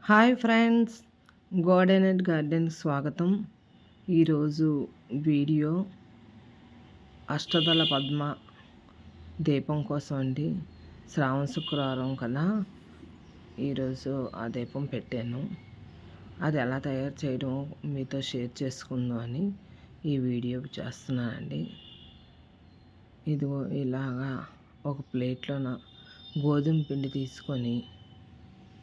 Hi friends, గార్డెన్కి స్వాగతం. ఈరోజు video అష్టదళ Padma దీపం కోసం అండి. శ్రావణ శుక్రవారం కదా, ఈరోజు ఆ దీపం పెట్టాను. అది ఎలా తయారు చేయడం మీతో షేర్ చేసుకుందాం అని ఈ వీడియో చేస్తున్నానండి. ఇదిగో ఇలాగా ఒక ప్లేట్లోన గోధుమ పిండి తీసుకొని,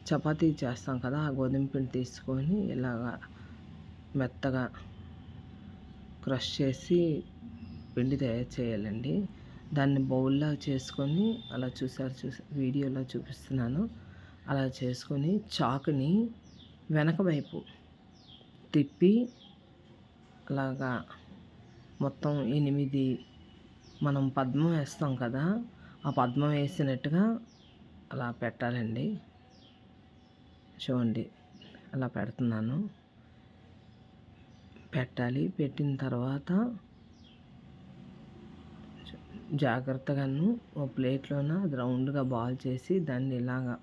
చపాతీ చేస్తాం కదా, ఆ గోధుమ పిండి తీసుకొని ఇలాగా మెత్తగా క్రష్ చేసి పిండి తయారు చేయాలండి. దాన్ని బౌల్లా చేసుకొని అలా వీడియోలో చూపిస్తున్నాను. అలా చేసుకొని చాకుని వెనక వైపు తిప్పి అలాగా మొత్తం 8 మనం పద్మం వేస్తాం కదా, ఆ పద్మం వేసినట్టుగా అలా పెట్టాలండి. చూడండి, అలా పెడుతున్నాను. పెట్టిన తర్వాత జాగ్రత్తగాను ఓ ప్లేట్లోన రౌండ్గా బాల్ చేసి దాన్ని ఇలాగా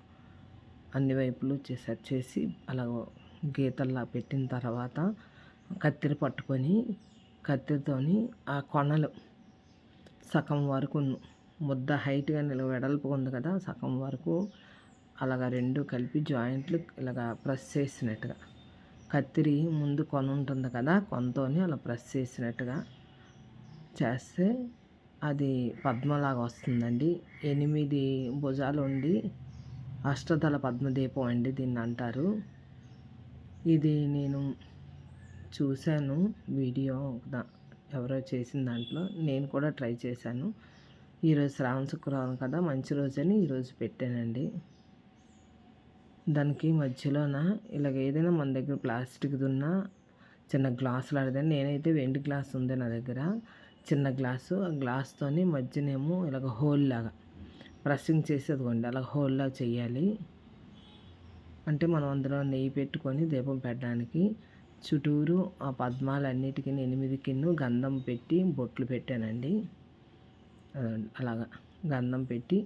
అన్ని వైపులు సెట్ చేసి అలా గీతల్లా పెట్టిన తర్వాత కత్తెర పట్టుకొని కత్తెరతోని ఆ కొనలు సగం వరకు ముద్ద హైట్గా వెడల్పు ఉంది కదా, సగం వరకు అలాగా రెండు కలిపి జాయింట్లు ఇలాగా ప్రెస్ చేసినట్టుగా, కత్తిరి ముందు కొన ఉంటుంది కదా, కొనతోని అలా ప్రెస్ చేసినట్టుగా చేస్తే అది పద్మలాగా వస్తుందండి. 8 భుజాలు ఉండి అష్టదళ పద్మదీపం అండి దీన్ని అంటారు. ఇది నేను చూశాను వీడియో ఎవరో చేసిన దాంట్లో, నేను కూడా ట్రై చేశాను. ఈరోజు శ్రావణ శుక్రవారం కదా, మంచి రోజని ఈరోజు పెట్టానండి. దానికి మధ్యలోన ఇలాగ ఏదైనా మన దగ్గర ప్లాస్టిక్ది ఉన్న చిన్న గ్లాసులు ఆడదని, నేనైతే వెండి గ్లాస్ ఉంది నా దగ్గర, చిన్న గ్లాసు. ఆ గ్లాస్తోని మధ్యనేమో ఇలాగ హోల్ లాగా ప్రెస్సింగ్ చేసేదిగోండి, అలా హోల్లా చేయాలి. అంటే మనం అందులో నెయ్యి పెట్టుకొని దీపం పెట్టడానికి చుట్టూరు ఆ పద్మాలన్నిటికీ 8కి గంధం పెట్టి బొట్లు పెట్టానండి. అలాగా గంధం పెట్టి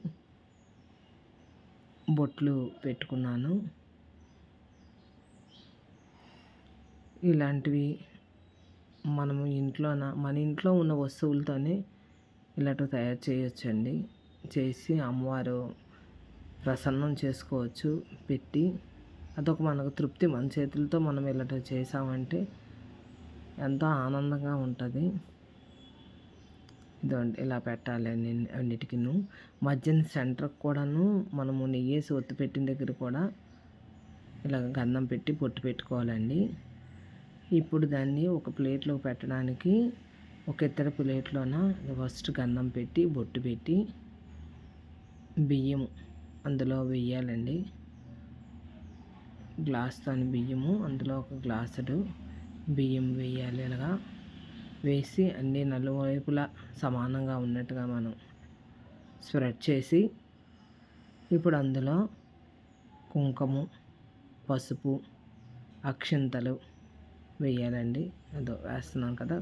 బొట్లు పెట్టుకున్నాను. ఇలాంటివి మనము మన ఇంట్లో ఉన్న వస్తువులతోనే ఇలాంటివి తయారు చేయొచ్చండి. చేసి అమ్మవారు ప్రసన్నం చేసుకోవచ్చు పెట్టి. అదొక మనకు తృప్తి, మన చేతులతో మనం ఇలాంటివి చేసామంటే ఎంతో ఆనందంగా ఉంటుంది. ఇదండి, ఇలా పెట్టాలి అన్నిటికీ. మధ్యన సెంటర్కి కూడాను మనము నెయ్యేసి ఒత్తి పెట్టిన దగ్గర కూడా ఇలా గంధం పెట్టి పొట్టు పెట్టుకోవాలండి. ఇప్పుడు దాన్ని ఒక ప్లేట్లో పెట్టడానికి ఒక ఇతర ప్లేట్లోన ఫస్ట్ గంధం పెట్టి బొట్టు పెట్టి బియ్యం అందులో వేయాలండి. గ్లాస్తో బియ్యము అందులో ఒక గ్లాసుడు బియ్యం వేయాలి. ఇలాగా వేసి అన్ని నలువైపులా సమానంగా ఉన్నట్టుగా మనం స్ప్రెడ్ చేసి, ఇప్పుడు అందులో కుంకుమ, పసుపు, అక్షింతలు వేయాలండి. అదో వేస్తున్నాం కదా,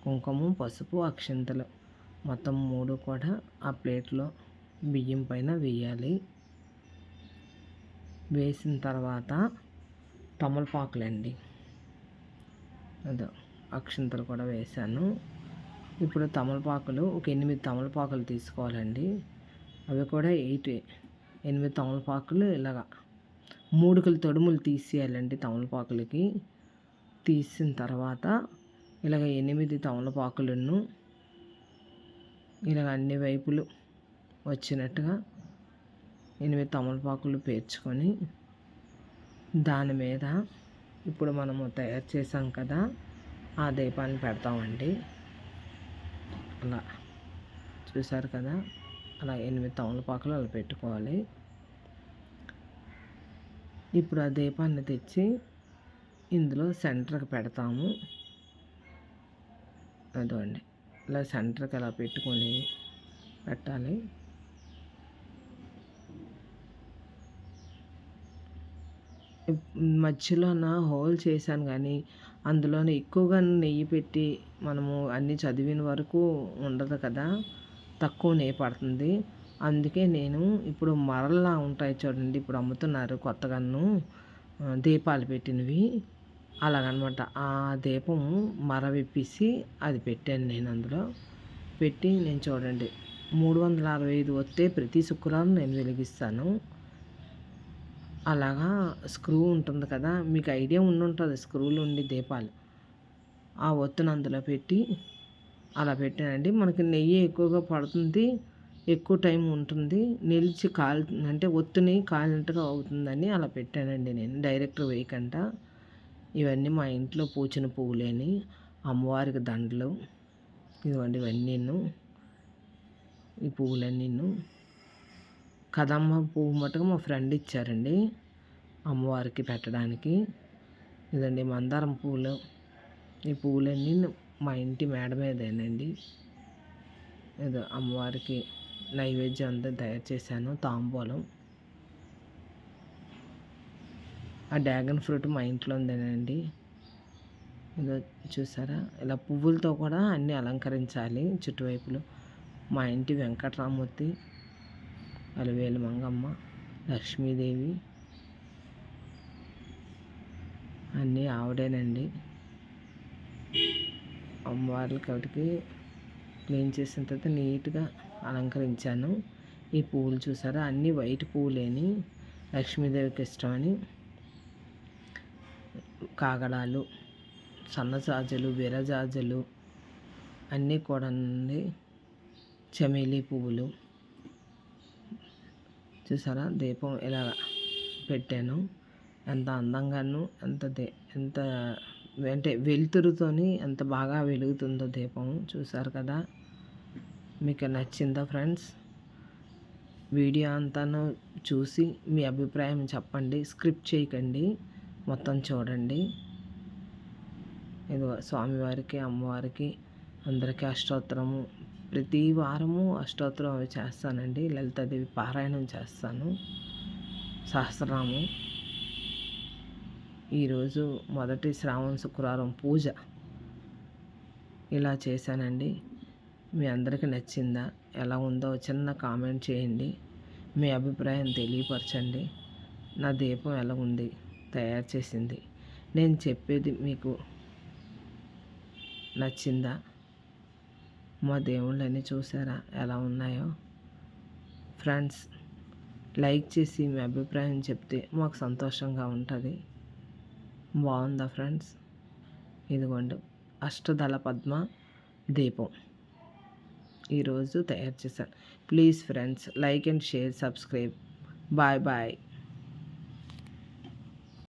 కుంకుమ, పసుపు, అక్షింతలు మొత్తం 3 కూడా ఆ ప్లేట్లో బియ్యం పైన వేయాలి. వేసిన తర్వాత తమలపాకులండి, అదో అక్షింతలు కూడా వేసాను. ఇప్పుడు తమలపాకులు ఒక 8 తమలపాకులు తీసుకోవాలండి. అవి కూడా 8 తమలపాకులు ఇలాగా 3 తొడుములు తీసేయాలండి తమలపాకులకి. తీసిన తర్వాత ఇలాగ 8 తమలపాకులను ఇలాగ అన్ని వైపులు వచ్చినట్టుగా 8 తమలపాకులు పేర్చుకొని దాని మీద ఇప్పుడు మనము తయారు చేసాం కదా ఆ దీపాన్ని పెడతామండి. అలా చూసారు కదా, అలా 8 తమలపాకులు అలా పెట్టుకోవాలి. ఇప్పుడు ఆ దీపాన్ని తెచ్చి ఇందులో సెంటర్కి పెడతాము. అదండి, ఇలా సెంటర్కి అలా పెట్టుకొని పెట్టాలి. మధ్యలోన హోల్ చేశాను కానీ అందులోనే ఎక్కువగా నెయ్యి పెట్టి మనము అన్నీ చదివిన వరకు ఉండదు కదా, తక్కువ నెయ్యి పడుతుంది. అందుకే నేను ఇప్పుడు మరల్లా ఉంటాయి చూడండి, ఇప్పుడు అమ్ముతున్నారు కొత్తగాను దీపాలు పెట్టినవి అలాగనమాట. ఆ దీపం మర విప్పేసి అది పెట్టాను నేను అందులో. పెట్టి నేను చూడండి 365 ఒత్తే ప్రతి శుక్రవారం నేను వెలిగిస్తాను. అలాగా స్క్రూ ఉంటుంది కదా! మీకు ఐడియా ఉండుంటది స్క్రూలు ఉండి దీపాలు. ఆ ఒత్తిని అందులో పెట్టి అలా పెట్టానండి. మనకి నెయ్యి ఎక్కువగా పడుతుంది. ఎక్కువ టైం ఉంటుంది. నిలిచి అంటే ఒత్తిని కాలినట్టుగా అవుతుందని అలా పెట్టానండి నేను. డైరెక్ట్ వేయకండా. ఇవన్నీ మా ఇంట్లో పూచిన పువ్వులేని. అమ్మవారికి దండలు. ఇదిగోండి ఇవన్నీను. ఈ పువ్వులన్నీను. కదమ్మ పువ్వు మటుకు మా ఫ్రెండ్ ఇచ్చారండి అమ్మవారికి పెట్టడానికి. ఇదండి మందారం పువ్వులు. ఈ పువ్వులన్నీ మా ఇంటి మేడ మీదేనండి. ఏదో అమ్మవారికి నైవేద్యం అంతా తయారు చేశాను. తాంబూలం. ఆ డ్రాగన్ ఫ్రూట్ మా ఇంట్లో ఉందేనండి. ఇదో చూసారా, ఇలా పువ్వులతో కూడా అన్నీ అలంకరించాలి చుట్టువైపులు. మా ఇంటి వెంకటరామూర్తి, అలివేలు మంగమ్మ, లక్ష్మీదేవి అన్నీ ఆవిడేనండి. అమ్మవార్లకి వాటికి క్లీన్ చేసిన తర్వాత నీట్గా అలంకరించాను. ఈ పువ్వులు చూసారా, అన్నీ వైట్ పువ్వులేని. లక్ష్మీదేవికి ఇష్టమని కాగడాలు, సన్నజాజులు, విరజాజులు అన్నీ కూడా చమేలీ పువ్వులు చూసారా. దీపం ఇలా పెట్టాను. ఎంత అందంగాను ఎంత అంటే వెలుతురుతోని ఎంత బాగా వెలుగుతుందో దీపం. చూసారు కదా. మీకు నచ్చిందా ఫ్రెండ్స్? వీడియో అంతాను చూసి మీ అభిప్రాయం చెప్పండి. స్క్రిప్ట్ చేయకండి, మొత్తం చూడండి. ఇదిగో స్వామివారికి, అమ్మవారికి అందరికీ అష్టోత్తరము ప్రతి వారము అష్టోత్తరం అవి చేస్తానండి. లలితాదేవి పారాయణం చేస్తాను, సహస్రనామం. ఈరోజు మొదటి శ్రావణ శుక్రవారం పూజ ఇలా చేశానండి. మీ అందరికీ నచ్చిందా? ఎలా ఉందో చిన్న కామెంట్ చేయండి. మీ అభిప్రాయం తెలియపరచండి. నా దీపం ఎలా ఉంది తయారు చేసింది, నేను చెప్పేది మీకు నచ్చిందా? మా దేవుళ్ళని చూసారా ఎలా ఉన్నాయో? ఫ్రెండ్స్, లైక్ చేసి మీ అభిప్రాయం చెప్తే మాకు సంతోషంగా ఉంటుంది. బాగుందా ఫ్రెండ్స్? ఇదిగోండి అష్టదళ పద్మ దీపం ఈరోజు తయారు చేశాను. Please friends, like and share, subscribe. Bye bye.